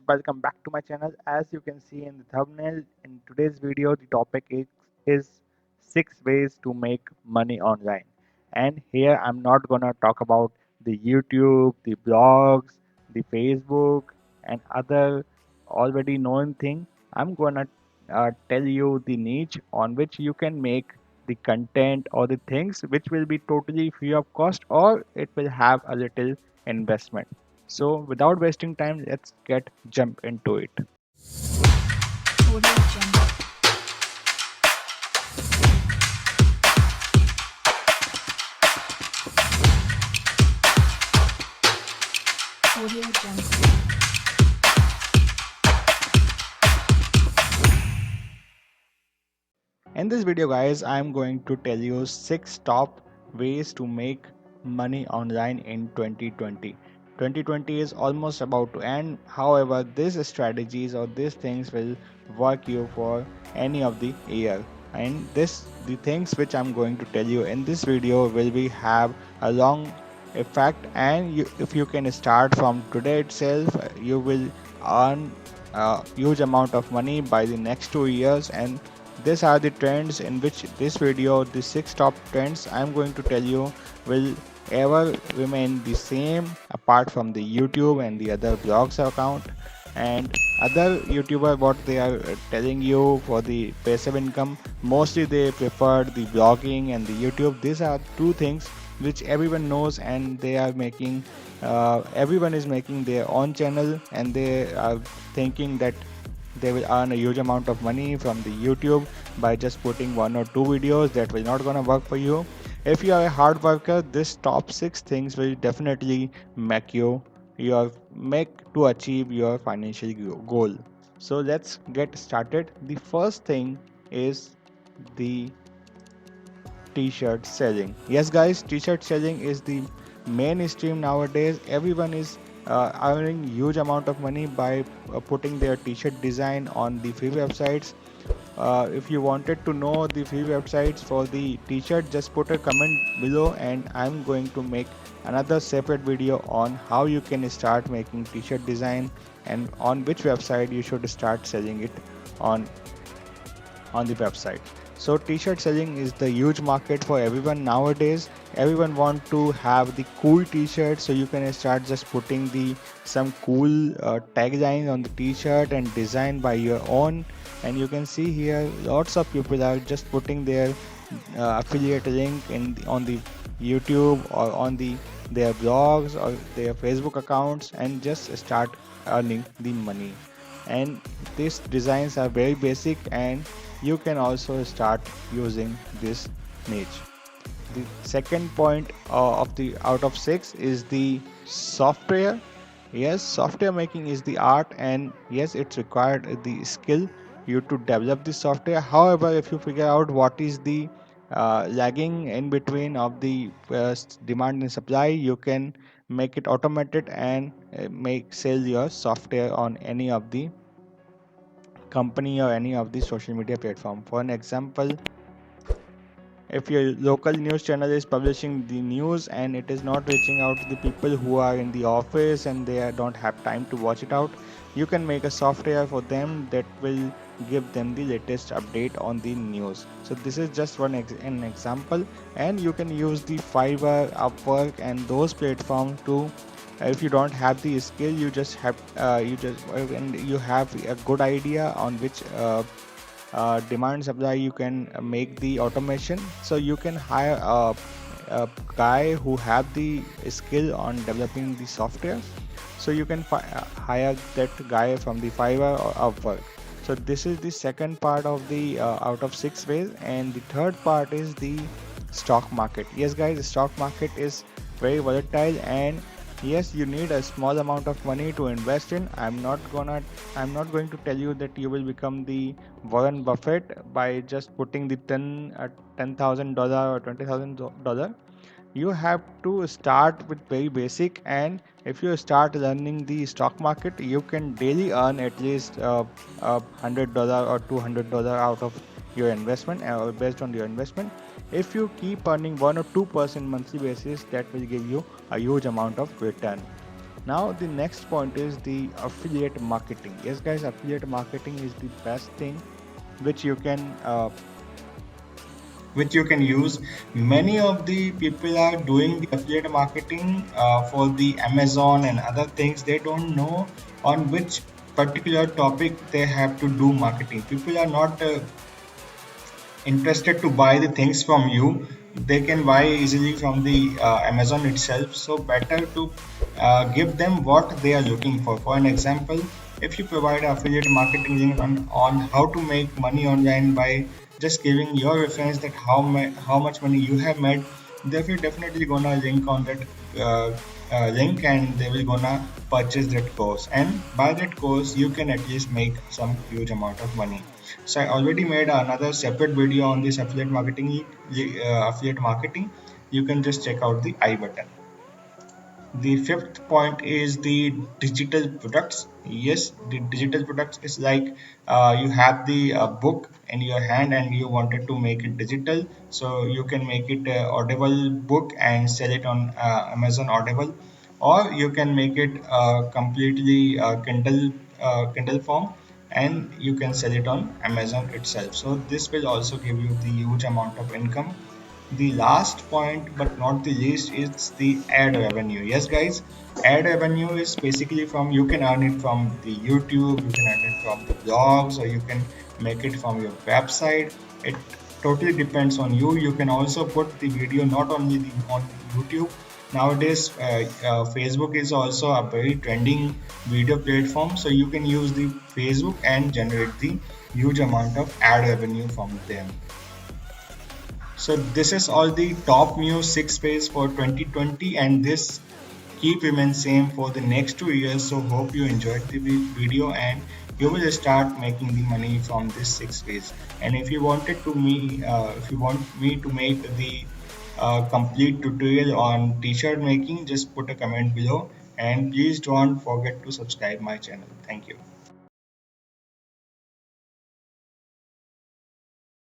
Welcome back to my channel. As you can see in the thumbnail, in today's video, the topic is 6 ways to make money online. And here I'm not gonna talk about the YouTube, the blogs, the Facebook, and other already known thing. I'm gonna tell you the niche on which you can make the content or the things which will be totally free of cost or it will have a little investment. So without wasting time, let's get jump into it. Audio Jungle. Audio Jungle. In this video guys, I'm going to tell you 6 top ways to make money online in 2020. 2020 is almost about to end. However, these strategies or these things will work you for any of the year. And the things which I'm going to tell you in this video will be have a long effect, and if you can start from today itself, you will earn a huge amount of money by the next 2 years. And these are the trends in which this video, the 6 top trends I'm going to tell you, will ever remain the same apart from the YouTube and the other blogs account and other YouTuber what they are telling you for the passive income. Mostly they prefer the blogging and the YouTube. These are two things which everyone knows, and they are making everyone is making their own channel, and they are thinking that they will earn a huge amount of money from the YouTube by just putting 1 or 2 videos. That will not gonna work for you. If you are a hard worker, this top 6 things will definitely make you your make to achieve your financial goal. So let's get started. The first thing is the t-shirt selling. Yes guys, t-shirt selling is the mainstream nowadays. Everyone is earning huge amount of money by putting their t-shirt design on the free websites. If you wanted to know the free websites for the t-shirt, just put a comment below and I'm going to make another separate video on how you can start making t-shirt design and on which website you should start selling it on on the website. So t-shirt selling is the huge market for everyone nowadays. Everyone want to have the cool t-shirt, so you can start just putting the some cool tagline on the t-shirt and design by your own. And you can see here lots of people are just putting their affiliate link on the YouTube or on their blogs or their Facebook accounts and just start earning the money. And these designs are very basic, and you can also start using this niche. The second point of the out of 6 is the software. Yes, software making is the art, and yes, it's required the skill you to develop the software. However, if you figure out what is the lagging in between of the demand and supply, you can make it automated and make sell your software on any of the company or any of the social media platform. For an example, if your local news channel is publishing the news and it is not reaching out to the people who are in the office and they don't have time to watch it out, you can make a software for them that will give them the latest update on the news. So this is just an example, and you can use the Fiverr, Upwork and those platforms to if you don't have the skill, you just have and you have a good idea on which demand supply you can make the automation. So you can hire a guy who have the skill on developing the software, so you can hire that guy from the Fiverr or Upwork. So this is the second part of the out of 6 ways. And the third part is the stock market. Yes guys, the stock market is very volatile, and yes, you need a small amount of money to invest in. I'm not going to tell you that you will become the Warren Buffett by just putting the $10,000 or $20,000. You have to start with very basic, and if you start learning the stock market, you can daily earn at least $100 or $200 out of your investment or based on your investment. If you keep earning 1 or 2% monthly basis, that will give you a huge amount of return. Now the next point is the affiliate marketing. Yes, guys, affiliate marketing is the best thing which you can use. Many of the people are doing the affiliate marketing for the Amazon and other things. They don't know on which particular topic they have to do marketing. People are not interested to buy the things from you. They can buy easily from the Amazon itself. So better to give them what they are looking for an example, if you provide affiliate marketing link on how to make money online by just giving your reference that how much money you have made, they will definitely gonna link on that uh, link, and they will gonna purchase that course, and by that course you can at least make some huge amount of money. So I already made another separate video on this affiliate marketing. You can just check out the I button. The fifth point is the digital products. Yes, the digital products is like you have the book in your hand and you wanted to make it digital. So you can make it a Audible book and sell it on Amazon Audible, or you can make it completely Kindle form and you can sell it on Amazon itself. So this will also give you the huge amount of income. The last point, but not the least, is the ad revenue. Yes, guys, ad revenue is basically from, you can earn it from the YouTube, you can earn it from the blogs, or you can make it from your website. It totally depends on you. You can also put the video not only on YouTube. Nowadays, Facebook is also a very trending video platform, so you can use the Facebook and generate the huge amount of ad revenue from them. So this is all the top news 6 ways for 2020, and this keep remain same for the next 2 years. So hope you enjoyed the video and you will start making the money from this 6 ways. And if you want me to make the complete tutorial on t-shirt making, just put a comment below, and please don't forget to subscribe my channel. Thank you.